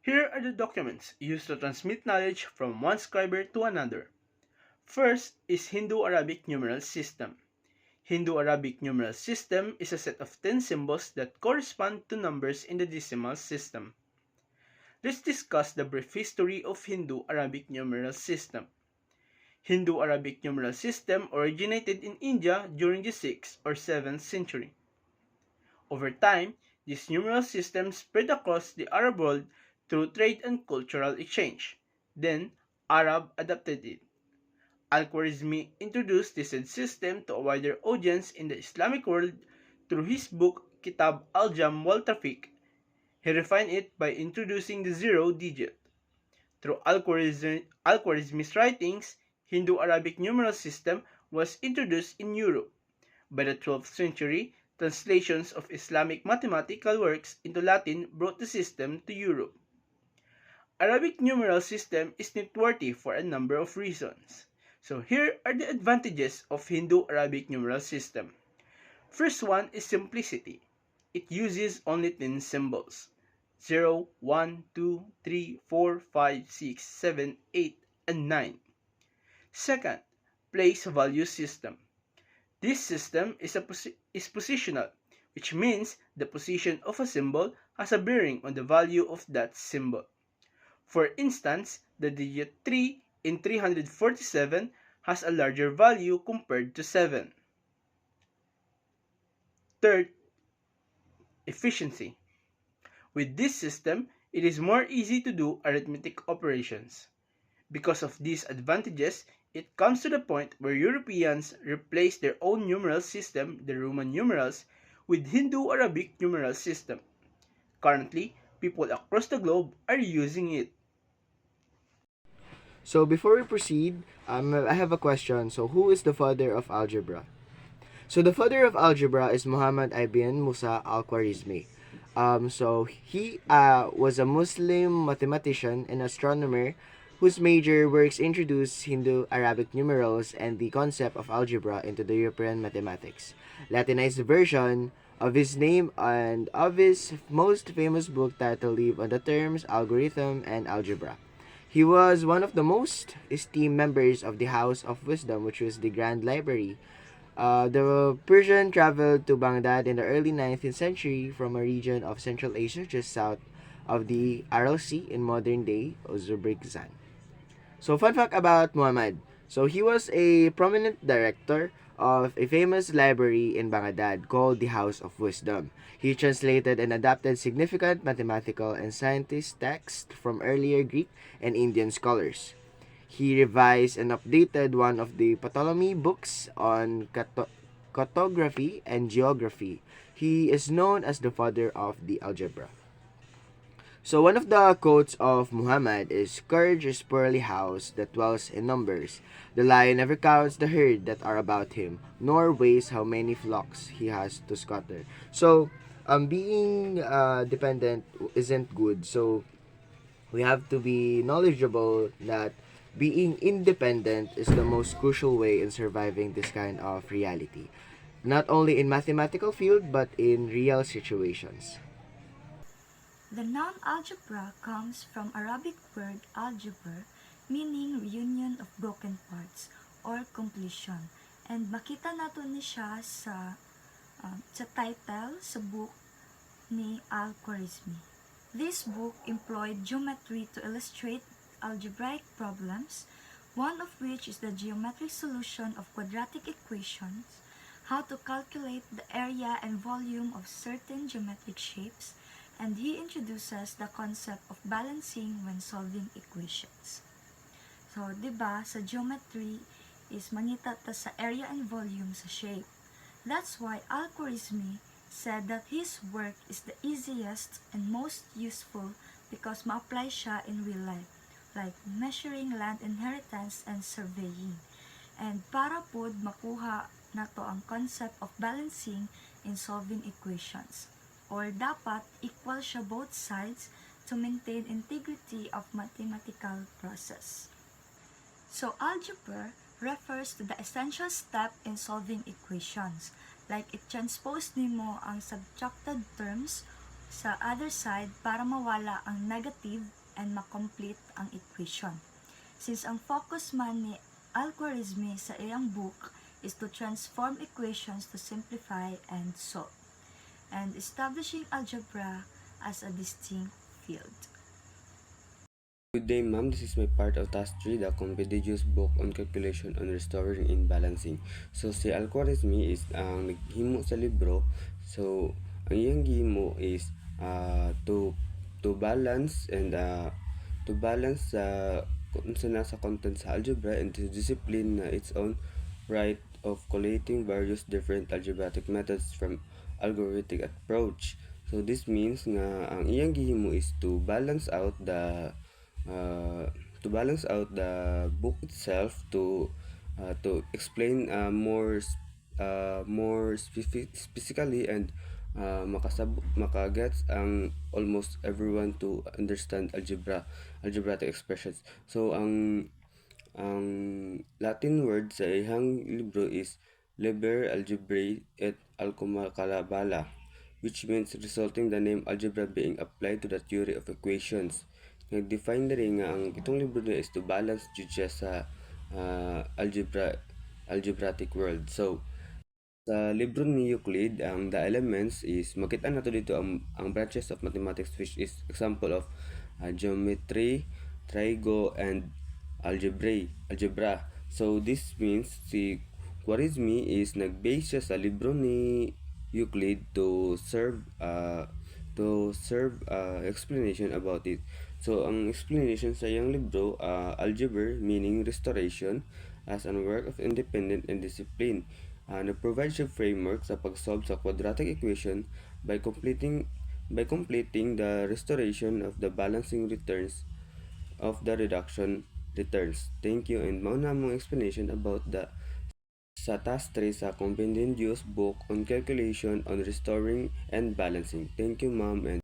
Here are the documents used to transmit knowledge from one scriber to another. First is Hindu-Arabic numeral system. Hindu-Arabic numeral system is a set of 10 symbols that correspond to numbers in the decimal system. Let's discuss the brief history of Hindu-Arabic numeral system. Hindu-Arabic numeral system originated in India during the 6th or 7th century. Over time, this numeral system spread across the Arab world through trade and cultural exchange. Then, Arab adopted it. Al-Khwarizmi introduced this system to a wider audience in the Islamic world through his book Kitab al-Jam wal-Tafiq. He refined it by introducing the zero digit. Through Al-Khwarizmi's writings, Hindu-Arabic numeral system was introduced in Europe. By the 12th century, translations of Islamic mathematical works into Latin brought the system to Europe. Arabic numeral system is noteworthy for a number of reasons. So here are the advantages of Hindu-Arabic numeral system. First one is simplicity. It uses only 10 symbols. 0, 1, 2, 3, 4, 5, 6, 7, 8, and 9. Second, place value system. This system is positional, which means the position of a symbol has a bearing on the value of that symbol. For instance, the digit 3 in 347 has a larger value compared to 7. Third, efficiency. With this system, it is more easy to do arithmetic operations. Because of these advantages, it comes to the point where Europeans replace their own numeral system, the Roman numerals, with Hindu-Arabic numeral system. Currently, people across the globe are using it. So before we proceed, I have a question. So who is the father of algebra? So the father of algebra is Muhammad ibn Musa al-Khwarizmi. So he was a Muslim mathematician and astronomer whose major works introduced Hindu-Arabic numerals and the concept of algebra into the European mathematics. Latinized version of his name and of his most famous book titled live on the terms algorithm and algebra. He was one of the most esteemed members of the House of Wisdom, which was the Grand Library. The Persian traveled to Baghdad in the early 19th century from a region of Central Asia just south of the Aral Sea in modern-day Uzbekistan. So, fun fact about Muhammad. So, he was a prominent director of a famous library in Baghdad called the House of Wisdom. He translated and adapted significant mathematical and scientist texts from earlier Greek and Indian scholars. He revised and updated one of the Ptolemy books on cartography and geography. He is known as the father of the algebra. So one of the quotes of Muhammad is, "Courage is poorly housed that dwells in numbers. The lion never counts the herd that are about him, nor weighs how many flocks he has to scatter." So, being dependent isn't good. So we have to be knowledgeable that being independent is the most crucial way in surviving this kind of reality. Not only in mathematical field, but in real situations. The noun algebra comes from Arabic word algebra, meaning reunion of broken parts or completion. And makita nato ni siya sa title sa book ni Al-Khwarizmi. This book employed geometry to illustrate algebraic problems, one of which is the geometric solution of quadratic equations, how to calculate the area and volume of certain geometric shapes, and he introduces the concept of balancing when solving equations. So, diba, sa geometry is mangita ta sa area and volume sa shape. That's why Al-Khwarizmi said that his work is the easiest and most useful because ma-apply siya in real life, like measuring land inheritance and surveying. And para pod makuha nato ang concept of balancing in solving equations. Or dapat equal siya both sides to maintain integrity of mathematical process. So algebra refers to the essential step in solving equations. Like it transpose nimo ang subtracted terms sa other side para mawala ang negative and makomplete ang equation. Since ang focus man ni Al-Khwarizmi sa iyang book is to transform equations to simplify and solve, and establishing algebra as a distinct field. Good day, ma'am. This is my part of Task 3, the Compedigious Book on Calculation on Restoring and Balancing. So, si Al-Khwarizmi is ang naghimo sa libro. So, ang iyang gihimo is to balance and kung sa nasa content sa algebra and to discipline na its own right of collating various different algebraic methods from algorithmic approach. So, this means nga ang iyang gihimo is to balance out the book itself to explain more specifically and makagets ang almost everyone to understand algebraic expressions. So ang Latin word sa ihang libro is Liber Algebrae et Alcalabala, which means resulting the name algebra being applied to the theory of equations. Nag-define na rin nga ang itong libro na is to balance jud siya sa algebraic world. So, sa libro ni Euclid, ang the elements is makita nato dito ang branches of mathematics, which is example of geometry, trigo, and algebra. So, this means si Khwarizmi is nag-base siya sa libro ni Euclid to serve explanation about it. So, ang explanation sa iyang libro, Algebra, meaning restoration, as a work of independent and discipline. Nag-provide siya framework sa pag-solve sa quadratic equation by completing the restoration of the balancing returns of the reduction returns. Thank you, and mauna mong explanation about sa task 3 sa Compedigious Book on Calculation on Restoring and Balancing. Thank you, ma'am. And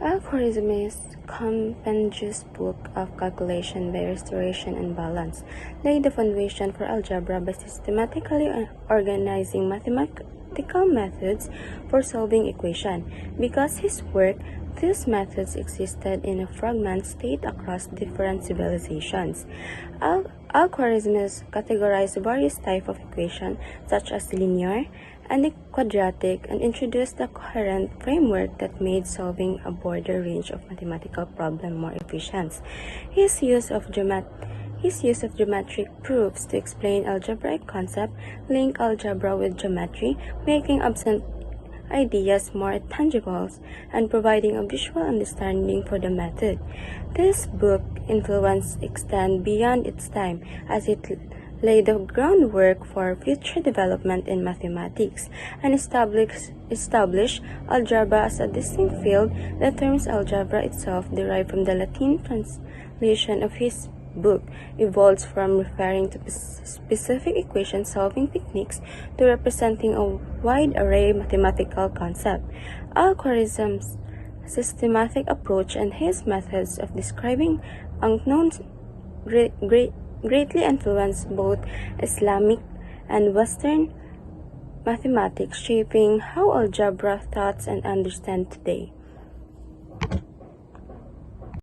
Al-Khwarizmi's compendious book of calculation by restoration and balance laid the foundation for algebra by systematically organizing mathematical methods for solving equations. Because his work, these methods existed in a fragment state across different civilizations. Al-Khwarizmi categorized various types of equations such as linear and quadratic, and introduced a coherent framework that made solving a broader range of mathematical problems more efficient. His use of geometric proofs to explain algebraic concepts link algebra with geometry, making absent ideas more tangible and providing a visual understanding for the method. This book influence extend beyond its time as it laid the groundwork for future development in mathematics and established algebra as a distinct field. The term algebra itself, derived from the Latin translation of his book, evolves from referring to specific equation solving techniques to representing a wide array of mathematical concepts. Al-Khwarizmi's systematic approach and his methods of describing unknowns greatly influenced both Islamic and Western mathematics, shaping how algebra thoughts and understand today.